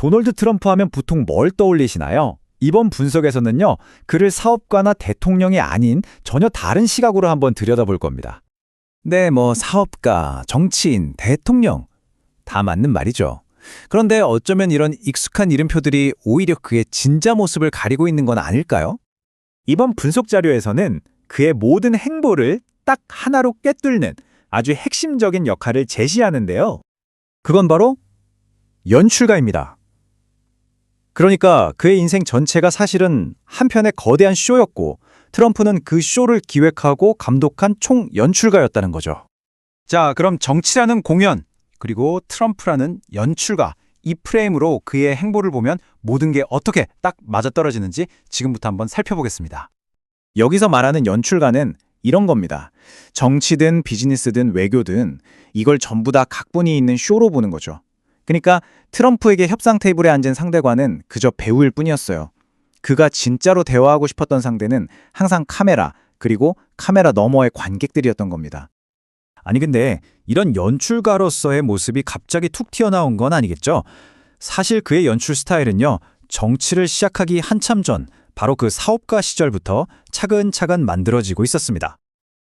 도널드 트럼프 하면 보통 뭘 떠올리시나요? 이번 분석에서는요, 그를 사업가나 대통령이 아닌 전혀 다른 시각으로 한번 들여다볼 겁니다. 네, 사업가, 정치인, 대통령. 다 맞는 말이죠. 그런데 어쩌면 이런 익숙한 이름표들이 오히려 그의 진짜 모습을 가리고 있는 건 아닐까요? 이번 분석 자료에서는 그의 모든 행보를 딱 하나로 꿰뚫는 아주 핵심적인 역할을 제시하는데요. 그건 바로 연출가입니다. 그러니까 그의 인생 전체가 사실은 한편의 거대한 쇼였고 트럼프는 그 쇼를 기획하고 감독한 총 연출가였다는 거죠. 자, 그럼 정치라는 공연, 그리고 트럼프라는 연출가, 이 프레임으로 그의 행보를 보면 모든 게 어떻게 딱 맞아떨어지는지 지금부터 한번 살펴보겠습니다. 여기서 말하는 연출가는 이런 겁니다. 정치든 비즈니스든 외교든 이걸 전부 다 각본이 있는 쇼로 보는 거죠. 그러니까 트럼프에게 협상 테이블에 앉은 상대관은 그저 배우일 뿐이었어요. 그가 진짜로 대화하고 싶었던 상대는 항상 카메라, 그리고 카메라 너머의 관객들이었던 겁니다. 아니 근데 이런 연출가로서의 모습이 갑자기 툭 튀어나온 건 아니겠죠? 사실 그의 연출 스타일은요, 정치를 시작하기 한참 전 바로 그 사업가 시절부터 차근차근 만들어지고 있었습니다.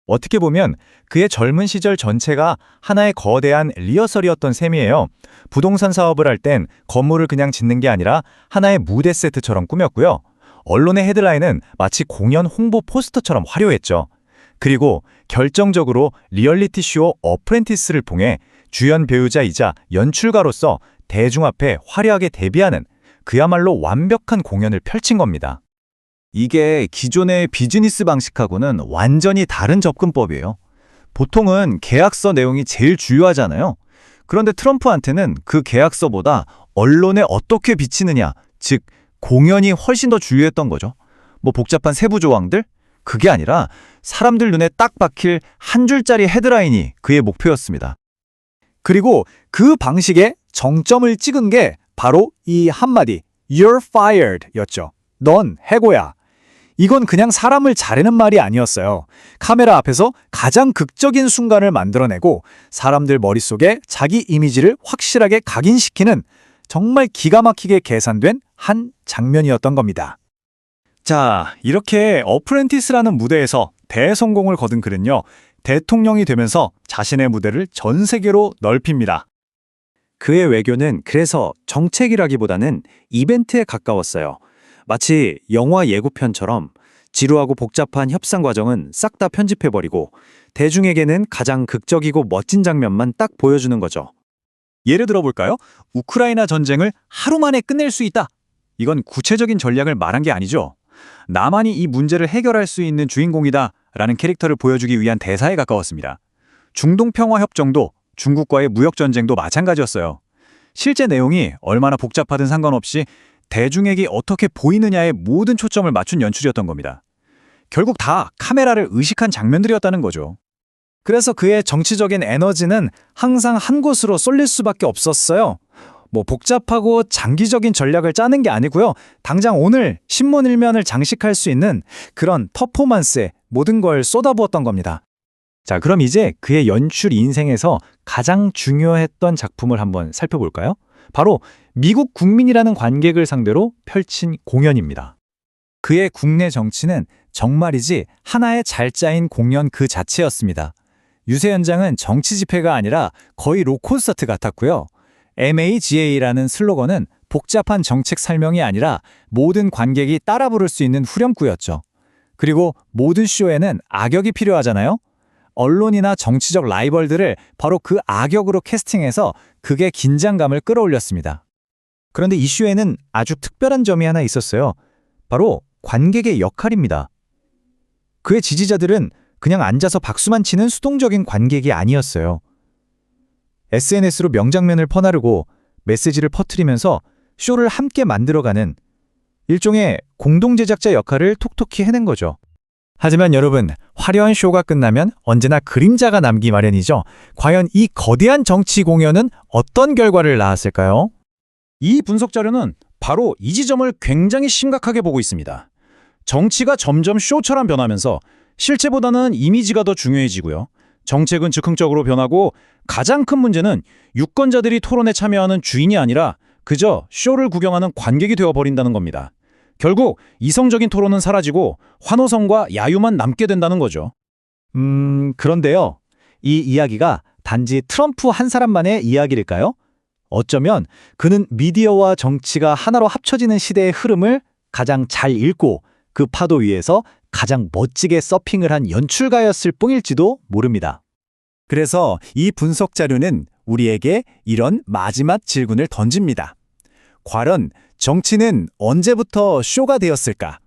어떻게 보면 그의 젊은 시절 전체가 하나의 거대한 리허설이었던 셈이에요. 부동산 사업을 할 땐 건물을 그냥 짓는 게 아니라 하나의 무대 세트처럼 꾸몄고요. 언론의 헤드라인은 마치 공연 홍보 포스터처럼 화려했죠. 그리고 결정적으로 리얼리티 쇼 어프렌티스를 통해 주연 배우자이자 연출가로서 대중 앞에 화려하게 데뷔하는 그야말로 완벽한 공연을 펼친 겁니다. 이게 기존의 비즈니스 방식하고는 완전히 다른 접근법이에요. 보통은 계약서 내용이 제일 중요하잖아요. 그런데 트럼프한테는 그 계약서보다 언론에 어떻게 비치느냐, 즉 공연이 훨씬 더 중요했던 거죠. 복잡한 세부 조항들? 그게 아니라 사람들 눈에 딱 박힐 한 줄짜리 헤드라인이 그의 목표였습니다. 그리고 그 방식에 정점을 찍은 게 바로 이 한마디 You're fired 였죠. 넌 해고야. 이건 그냥 사람을 자르는 말이 아니었어요. 카메라 앞에서 가장 극적인 순간을 만들어내고 사람들 머릿속에 자기 이미지를 확실하게 각인시키는 정말 기가 막히게 계산된 한 장면이었던 겁니다. 자, 이렇게 어프렌티스라는 무대에서 대성공을 거둔 그는요, 대통령이 되면서 자신의 무대를 전 세계로 넓힙니다. 그의 외교는 그래서 정책이라기보다는 이벤트에 가까웠어요. 마치 영화 예고편처럼 지루하고 복잡한 협상 과정은 싹 다 편집해버리고 대중에게는 가장 극적이고 멋진 장면만 딱 보여주는 거죠. 예를 들어볼까요? 우크라이나 전쟁을 하루 만에 끝낼 수 있다. 이건 구체적인 전략을 말한 게 아니죠. 나만이 이 문제를 해결할 수 있는 주인공이다 라는 캐릭터를 보여주기 위한 대사에 가까웠습니다. 중동평화협정도 중국과의 무역전쟁도 마찬가지였어요. 실제 내용이 얼마나 복잡하든 상관없이 대중에게 어떻게 보이느냐에 모든 초점을 맞춘 연출이었던 겁니다. 결국 다 카메라를 의식한 장면들이었다는 거죠. 그래서 그의 정치적인 에너지는 항상 한 곳으로 쏠릴 수밖에 없었어요. 복잡하고 장기적인 전략을 짜는 게 아니고요. 당장 오늘 신문 일면을 장식할 수 있는 그런 퍼포먼스에 모든 걸 쏟아부었던 겁니다. 자, 그럼 이제 그의 연출 인생에서 가장 중요했던 작품을 한번 살펴볼까요? 바로 미국 국민이라는 관객을 상대로 펼친 공연입니다. 그의 국내 정치는 정말이지 하나의 잘 짜인 공연 그 자체였습니다. 유세 현장은 정치 집회가 아니라 거의 록콘서트 같았고요. MAGA라는 슬로건은 복잡한 정책 설명이 아니라 모든 관객이 따라 부를 수 있는 후렴구였죠. 그리고 모든 쇼에는 악역이 필요하잖아요. 언론이나 정치적 라이벌들을 바로 그 악역으로 캐스팅해서 극의 긴장감을 끌어올렸습니다. 그런데 이 쇼에는 아주 특별한 점이 하나 있었어요. 바로 관객의 역할입니다. 그의 지지자들은 그냥 앉아서 박수만 치는 수동적인 관객이 아니었어요. SNS로 명장면을 퍼나르고 메시지를 퍼뜨리면서 쇼를 함께 만들어가는 일종의 공동제작자 역할을 톡톡히 해낸 거죠. 하지만 여러분, 화려한 쇼가 끝나면 언제나 그림자가 남기 마련이죠. 과연 이 거대한 정치 공연은 어떤 결과를 낳았을까요? 이 분석 자료는 바로 이 지점을 굉장히 심각하게 보고 있습니다. 정치가 점점 쇼처럼 변하면서 실체보다는 이미지가 더 중요해지고요. 정책은 즉흥적으로 변하고 가장 큰 문제는 유권자들이 토론에 참여하는 주인이 아니라 그저 쇼를 구경하는 관객이 되어버린다는 겁니다. 결국 이성적인 토론은 사라지고 환호성과 야유만 남게 된다는 거죠. 그런데요. 이 이야기가 단지 트럼프 한 사람만의 이야기일까요? 어쩌면 그는 미디어와 정치가 하나로 합쳐지는 시대의 흐름을 가장 잘 읽고 그 파도 위에서 가장 멋지게 서핑을 한 연출가였을 뿐일지도 모릅니다. 그래서 이 분석 자료는 우리에게 이런 마지막 질문을 던집니다. 과연 정치는 언제부터 쇼가 되었을까?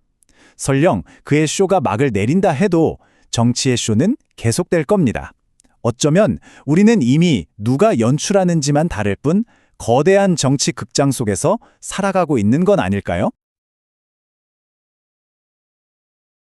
설령 그의 쇼가 막을 내린다 해도 정치의 쇼는 계속될 겁니다. 어쩌면 우리는 이미 누가 연출하는지만 다를 뿐 거대한 정치 극장 속에서 살아가고 있는 건 아닐까요?